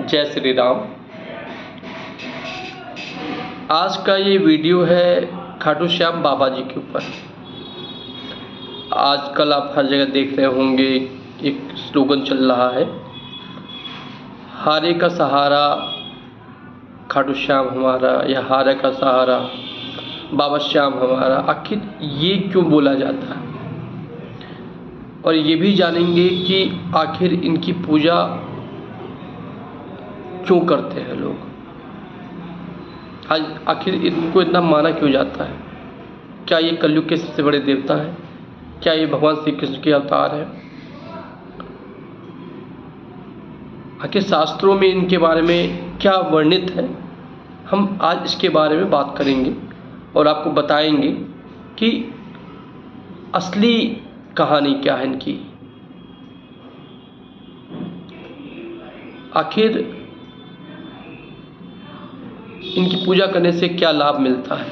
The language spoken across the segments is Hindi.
जय श्री राम। आज का ये वीडियो है खाटू श्याम बाबा जी के ऊपर। आजकल आप हर जगह देख रहे होंगे एक स्लोगन चल रहा है, हारे का सहारा खाटू श्याम हमारा, या हारे का सहारा बाबा श्याम हमारा। आखिर ये क्यों बोला जाता है, और ये भी जानेंगे कि आखिर इनकी पूजा क्यों करते हैं लोग, आखिर इनको इतना माना क्यों जाता है। क्या ये कलयुग के सबसे बड़े देवता हैं? क्या ये भगवान श्री कृष्ण के अवतार हैं? आखिर शास्त्रों में इनके बारे में क्या वर्णित है, हम आज इसके बारे में बात करेंगे और आपको बताएंगे कि असली कहानी क्या है इनकी। आखिर इनकी पूजा करने से क्या लाभ मिलता है।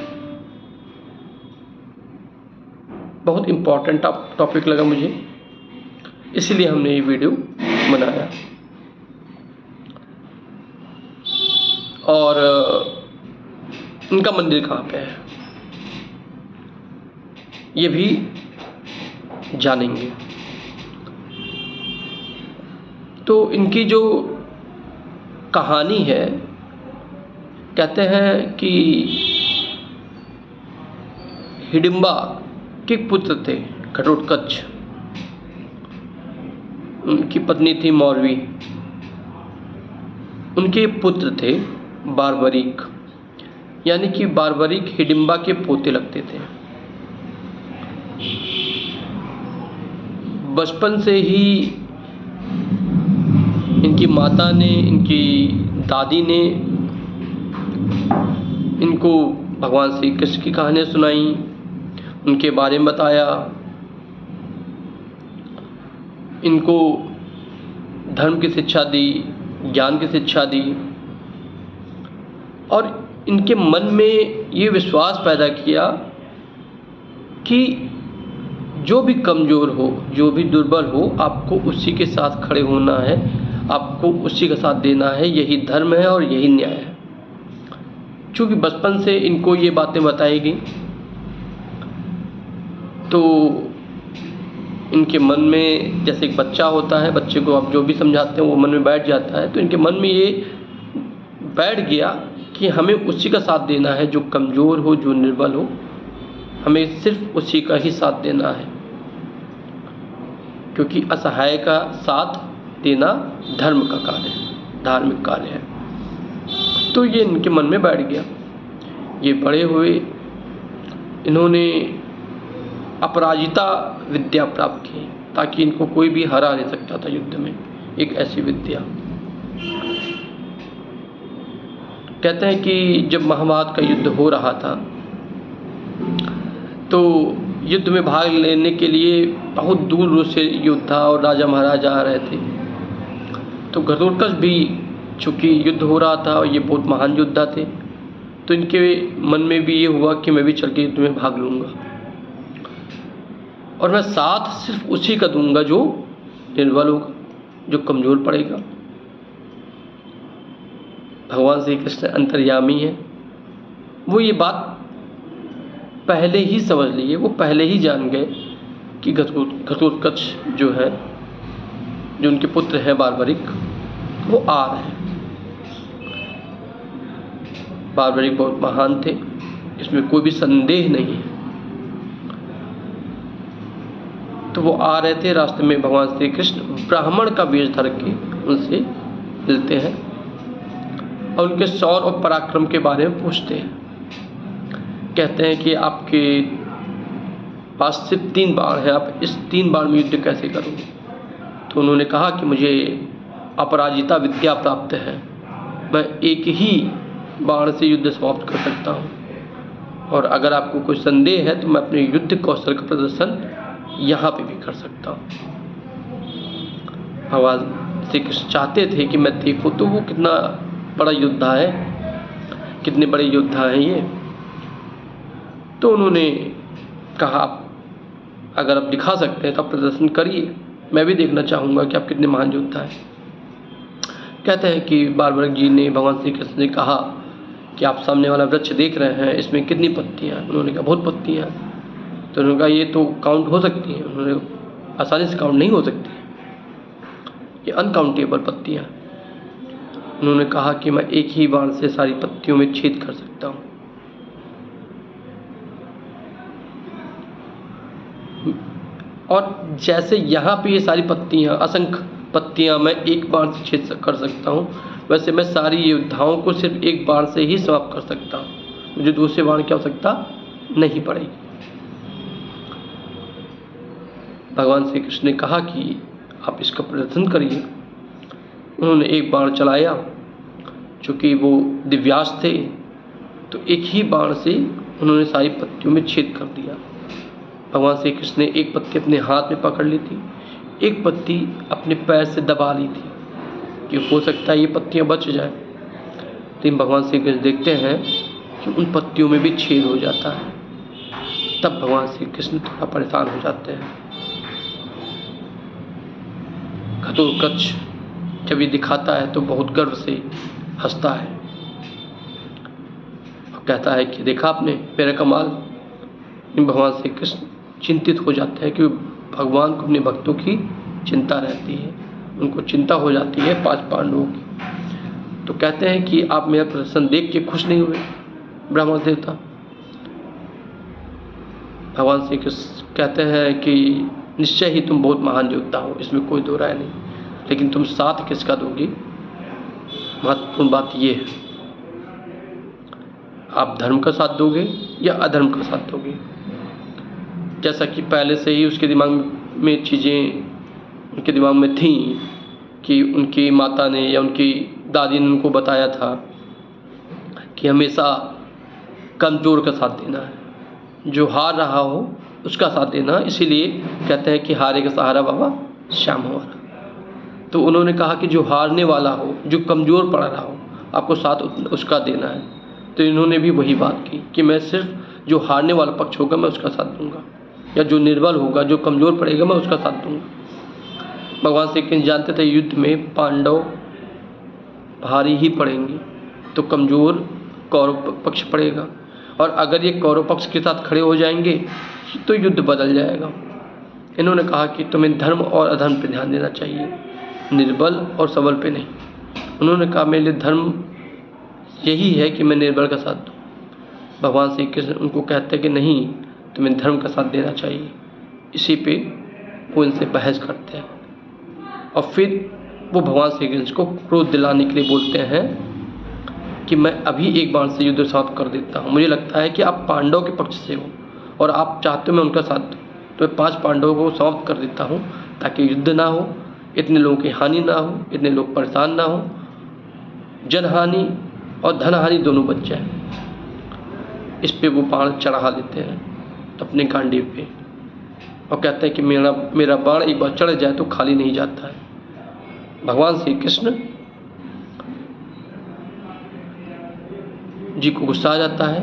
बहुत इम्पोर्टेंट टॉपिक लगा मुझे, इसलिए हमने ये वीडियो बनाया। और इनका मंदिर कहाँ पे है ये भी जानेंगे। तो इनकी जो कहानी है, कहते हैं कि हिडिंबा के पुत्र थे घटोत्कच, उनकी पत्नी थी मौरवी, उनके पुत्र थे बार्बरीक, यानी कि बार्बरीक हिडिंबा के पोते लगते थे। बचपन से ही इनकी माता ने, इनकी दादी ने इनको भगवान श्री कृष्ण की कहानियाँ सुनाई, उनके बारे में बताया, इनको धर्म की शिक्षा दी, ज्ञान की शिक्षा दी, और इनके मन में ये विश्वास पैदा किया कि जो भी कमज़ोर हो, जो भी दुर्बल हो, आपको उसी के साथ खड़े होना है, आपको उसी का साथ देना है। यही धर्म है और यही न्याय है। चूँकि बचपन से इनको ये बातें बताई गई, तो इनके मन में, जैसे एक बच्चा होता है, बच्चे को आप जो भी समझाते हैं वो मन में बैठ जाता है। तो इनके मन में ये बैठ गया कि हमें उसी का साथ देना है, जो कमज़ोर हो, जो निर्बल हो, हमें सिर्फ उसी का ही साथ देना है, क्योंकि असहाय का साथ देना धर्म का कार्य है, धार्मिक कार्य है। तो ये इनके मन में बैठ गया। ये बड़े हुए, इन्होंने अपराजिता विद्या प्राप्त की, ताकि इनको कोई भी हरा नहीं सकता था युद्ध में। एक ऐसी विद्या, कहते हैं कि जब महाभारत का युद्ध हो रहा था, तो युद्ध में भाग लेने के लिए बहुत दूर दूर से योद्धा और राजा महाराजा आ रहे थे। तो घटोत्कच भी, चूँकि युद्ध हो रहा था और ये बहुत महान योद्धा थे, तो इनके मन में भी ये हुआ कि मैं भी चल के युद्ध में भाग लूँगा, और मैं साथ सिर्फ उसी का दूंगा जो निर्बल होगा, जो कमज़ोर पड़ेगा। भगवान श्री कृष्ण अंतर्यामी है, वो ये बात पहले ही समझ लिए, वो पहले ही जान गए कि घटोत्कच जो है, जो उनके पुत्र हैं बार्बरीक, वो आ रहे हैं। बार्बरीक बहुत महान थे, इसमें कोई भी संदेह नहीं है। तो वो आ रहे थे, रास्ते में भगवान श्री कृष्ण ब्राह्मण का वेश धर के उनसे मिलते हैं और उनके शौर्य और पराक्रम के बारे में पूछते हैं। कहते हैं कि आपके पास सिर्फ 3 बाण है, आप इस 3 बाण में युद्ध कैसे करोगे? तो उन्होंने कहा कि मुझे अपराजिता विद्या प्राप्त है, मैं एक ही बाण से युद्ध समाप्त कर सकता हूँ, और अगर आपको कोई संदेह है तो मैं अपने युद्ध कौशल का प्रदर्शन यहाँ पे भी कर सकता हूँ। भगवान श्री कृष्ण चाहते थे कि मैं देखूँ तो वो कितना बड़ा योद्धा है, कितने बड़े योद्धा हैं ये। तो उन्होंने कहा, अगर आप दिखा सकते हैं तो आप प्रदर्शन करिए, मैं भी देखना चाहूँगा कि आप कितने महान योद्धा हैं। कहते हैं कि बालवृक्ष जी ने भगवान श्री कृष्ण ने कहा कि आप सामने वाला वृक्ष देख रहे हैं, इसमें कितनी पत्तियाँ हैं? उन्होंने कहा बहुत पत्तियाँ। तो उन्होंने कहा ये तो काउंट हो सकती हैं? उन्होंने आसानी से काउंट नहीं हो सकती, ये अनकाउंटेबल पत्तियाँ। उन्होंने कहा कि मैं एक ही बाण से सारी पत्तियों में छेद कर सकता हूँ। और जैसे यहाँ पे ये सारी पत्तियाँ, असंख्य पत्तियाँ मैं एक बाण से छेद कर सकता हूँ, वैसे मैं सारी योद्धाओं को सिर्फ एक बाण से ही समाप्त कर सकता हूँ। मुझे दूसरे बाण की आवश्यकता नहीं पड़ेगी। भगवान श्री कृष्ण ने कहा कि आप इसका प्रदर्शन करिए। उन्होंने एक बाण चलाया, चूँकि वो दिव्यास्त्र थे तो एक ही बाण से उन्होंने सारी पत्तियों में छेद कर दिया। भगवान श्री कृष्ण ने एक पत्ती अपने हाथ में पकड़ ली थी, एक पत्ती अपने पैर से दबा ली थी कि हो सकता है ये पत्तियां बच जाए। लेकिन भगवान श्री कृष्ण देखते हैं कि उन पत्तियों में भी छेद हो जाता है। तब भगवान श्री कृष्ण थोड़ा परेशान हो जाते हैं। घटोत्कच जब ये दिखाता है तो बहुत गर्व से हंसता है और कहता है कि देखा आपने मेरा कमाल। भगवान श्री कृष्ण चिंतित हो जाते हैं कि भगवान को अपने भक्तों की चिंता रहती है, उनको चिंता हो जाती है 5 पांडवों की। तो कहते हैं कि आप मेरा प्रदर्शन देख के खुश नहीं हुए ब्रह्मा देवता? भगवान श्री कृष्ण कहते हैं कि निश्चय ही तुम बहुत महान योद्धा हो, इसमें कोई दो राय नहीं, लेकिन तुम साथ किसका दोगी? महत्वपूर्ण बात ये है, आप धर्म का साथ दोगे या अधर्म का साथ दोगे? जैसा कि पहले से ही उसके दिमाग में चीज़ें उनके दिमाग में थीं कि उनकी माता ने या उनकी दादी ने उनको बताया था कि हमेशा कमज़ोर का साथ देना है, जो हार रहा हो उसका साथ देना। इसीलिए कहते हैं कि हारे का सहारा बाबा श्याम हमारा। तो उन्होंने कहा कि जो हारने वाला हो, जो कमज़ोर पड़ रहा हो, आपको साथ उसका देना है। तो इन्होंने भी वही बात की कि मैं सिर्फ जो हारने वाला पक्ष होगा मैं उसका साथ दूंगा, या जो निर्बल होगा, जो कमज़ोर पड़ेगा मैं उसका साथ दूंगा। भगवान श्री कृष्ण जानते थे युद्ध में पांडव भारी ही पड़ेंगे, तो कमज़ोर कौरव पक्ष पड़ेगा, और अगर ये कौरव पक्ष के साथ खड़े हो जाएंगे तो युद्ध बदल जाएगा। इन्होंने कहा कि तुम्हें धर्म और अधर्म पर ध्यान देना चाहिए, निर्बल और सबल पे नहीं। उन्होंने कहा मेरे लिए धर्म यही है कि मैं निर्बल का साथ दूँ। भगवान श्री कृष्ण उनको कहते हैं कि नहीं, तुम्हें धर्म का साथ देना चाहिए। इसी पे वो इनसे बहस करते हैं और फिर वो भगवान श्री कृष्ण को क्रोध दिलाने के लिए बोलते हैं कि मैं अभी एक बाण से युद्ध समाप्त कर देता हूँ। मुझे लगता है कि आप पांडव के पक्ष से हो और आप चाहते हो मैं उनका साथ दूँ, तो मैं 5 पांडवों को समाप्त कर देता हूँ ताकि युद्ध ना हो, इतने लोगों की हानि ना हो, इतने लोग परेशान ना हो, जनहानि और धनहानि दोनों बच जाए। इस पे वो बाण चढ़ा लेते हैं अपने गांडीव पे और कहते हैं कि मेरा बाण एक बार चढ़ जाए तो खाली नहीं जाता है। भगवान श्री कृष्ण जी को गुस्सा आ जाता है,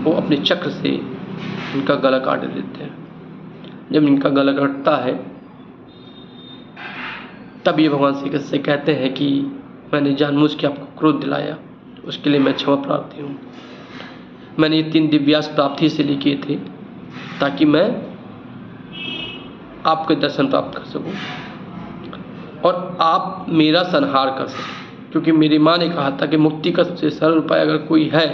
वो अपने चक्र से इनका गला काट देते हैं। जब इनका गला कटता है तब ये भगवान श्री कृष्ण से कहते हैं कि मैंने जानबूझ के आपको क्रोध दिलाया, उसके लिए मैं क्षमा प्रार्थी हूँ। मैंने ये 3 दिव्यास्त्र प्राप्ति इसलिए किए थे ताकि मैं आपके दर्शन प्राप्त कर सकूं और आप मेरा संहार कर सकें, क्योंकि मेरी माँ ने कहा था कि मुक्ति का सबसे सरल उपाय अगर कोई है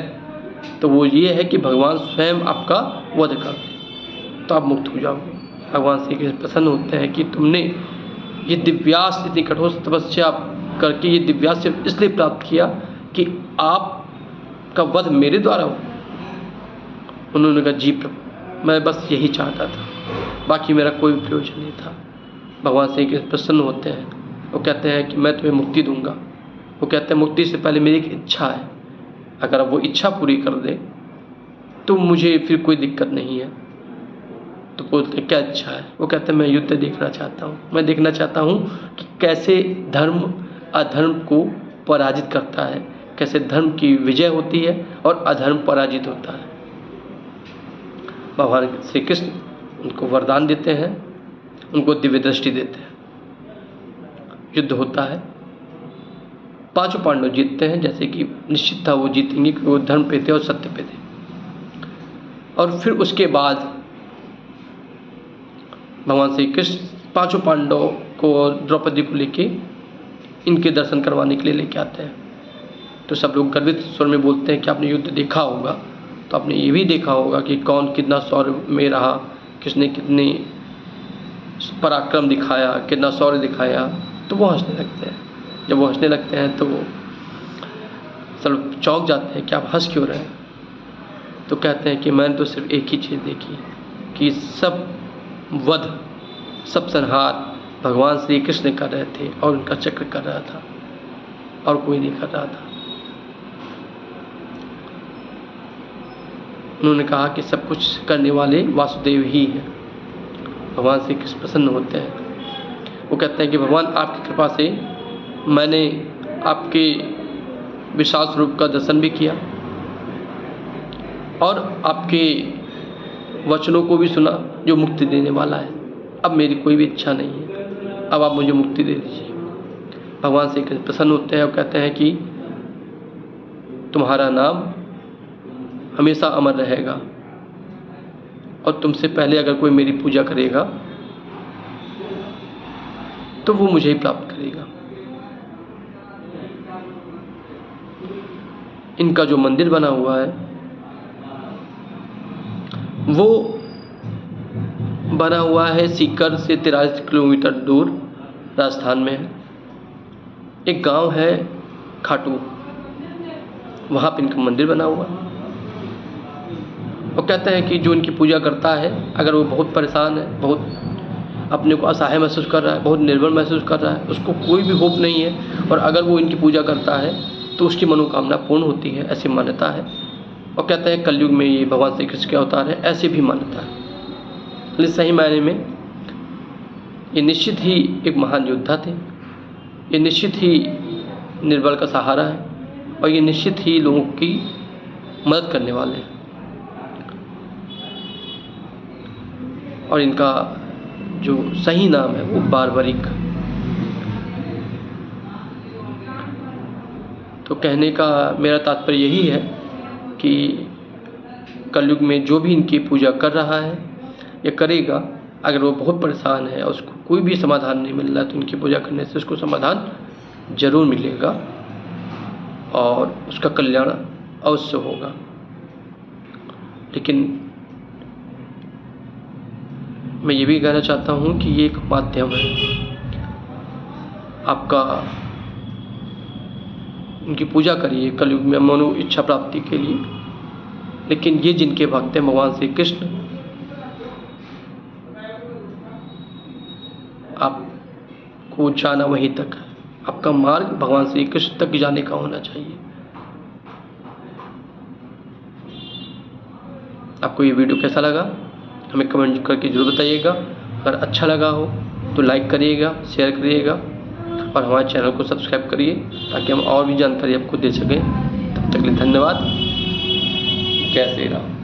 तो वो ये है कि भगवान स्वयं आपका वध कर दे, तो आप मुक्त हो जाओगे। भगवान श्री कृष्ण प्रसन्न होते हैं कि तुमने ये दिव्यास्त्र, इतनी कठोर तपस्या करके ये दिव्यास्त्र इसलिए प्राप्त किया कि आपका वध मेरे द्वारा हो। उन्होंने कहा जी प्रभु, मैं बस यही चाहता था, बाकी मेरा कोई प्रयोजन नहीं था। भगवान श्री कृष्ण प्रसन्न होते हैं, वो कहते हैं कि मैं तुम्हें मुक्ति दूंगा। वो कहते हैं मुक्ति से पहले मेरी एक इच्छा है, अगर आप वो इच्छा पूरी कर दे तो मुझे फिर कोई दिक्कत नहीं है। तो बोलते क्या इच्छा है? वो कहते हैं मैं युद्ध देखना चाहता हूँ, मैं देखना चाहता हूँ कि कैसे धर्म अधर्म को पराजित करता है, कैसे धर्म की विजय होती है और अधर्म पराजित होता है। भगवान श्री कृष्ण उनको वरदान देते हैं, उनको दिव्य दृष्टि देते हैं। युद्ध होता है, पांचों पांडव जीतते हैं, जैसे कि निश्चित था वो जीतेंगे क्योंकि वो धर्म पे थे और सत्य पे थे। और फिर उसके बाद भगवान श्री कृष्ण पांचों पांडवों को और द्रौपदी को लेके इनके दर्शन करवाने के लिए लेके आते हैं। तो सब लोग गर्वित स्वर में बोलते हैं कि आपने युद्ध देखा होगा, तो आपने ये भी देखा होगा कि कौन कितना शौर्य में रहा, किसने कितने पराक्रम दिखाया, कितना शौर्य दिखाया। तो वो हंसने लगते हैं। जब वो हंसने लगते हैं तो सब चौंक जाते हैं कि आप हंस क्यों रहे हैं। तो कहते हैं कि मैंने तो सिर्फ एक ही चीज़ देखी कि सब वध, सब संहार भगवान श्री कृष्ण कर रहे थे और उनका चक्र कर रहा था और कोई नहीं कर रहा था। उन्होंने कहा कि सब कुछ करने वाले वासुदेव ही हैं। भगवान श्री कृष्ण प्रसन्न होते हैं। वो कहते हैं कि भगवान आपकी कृपा से मैंने आपके विशाल स्वरूप का दर्शन भी किया और आपके वचनों को भी सुना जो मुक्ति देने वाला है। अब मेरी कोई भी इच्छा नहीं है, अब आप मुझे मुक्ति दे दीजिए। भगवान श्री कृष्ण प्रसन्न होते हैं और कहते हैं कि तुम्हारा नाम हमेशा अमर रहेगा और तुमसे पहले अगर कोई मेरी पूजा करेगा तो वो मुझे ही प्राप्त करेगा। इनका जो मंदिर बना हुआ है वो बना हुआ है सीकर से 43 किलोमीटर दूर राजस्थान में है। एक गांव है खाटू, वहाँ पे इनका मंदिर बना हुआ है। और कहते हैं कि जो इनकी पूजा करता है, अगर वो बहुत परेशान है, बहुत अपने को असहाय महसूस कर रहा है, बहुत निर्बल महसूस कर रहा है, उसको कोई भी होप नहीं है, और अगर वो इनकी पूजा करता है तो उसकी मनोकामना पूर्ण होती है, ऐसी मान्यता है। और कहते हैं कलयुग में ये भगवान श्री कृष्ण के अवतार है, ऐसी भी मान्यता है। लेकिन सही मायने में ये निश्चित ही एक महान योद्धा थे, ये निश्चित ही निर्बल का सहारा है और ये निश्चित ही लोगों की मदद करने वाले हैं। और इनका जो सही नाम है वो बारबरिक। तो कहने का मेरा तात्पर्य यही है कि कलयुग में जो भी इनकी पूजा कर रहा है या करेगा, अगर वो बहुत परेशान है और उसको कोई भी समाधान नहीं मिल रहा है तो इनकी पूजा करने से उसको समाधान जरूर मिलेगा और उसका कल्याण अवश्य होगा। लेकिन मैं ये भी कहना चाहता हूँ कि ये एक माध्यम है आपका। उनकी पूजा करिए कलयुग में मनो इच्छा प्राप्ति के लिए, लेकिन ये जिनके भक्त हैं भगवान श्री कृष्ण, आपको जाना वहीं तक है। आपका मार्ग भगवान श्री कृष्ण तक जाने का होना चाहिए। आपको ये वीडियो कैसा लगा हमें कमेंट करके जरूर बताइएगा। अगर अच्छा लगा हो तो लाइक करिएगा, शेयर करिएगा और हमारे चैनल को सब्सक्राइब करिए ताकि हम और भी जानकारी आपको दे सकें। तब तक के लिए धन्यवाद। जय श्री राम।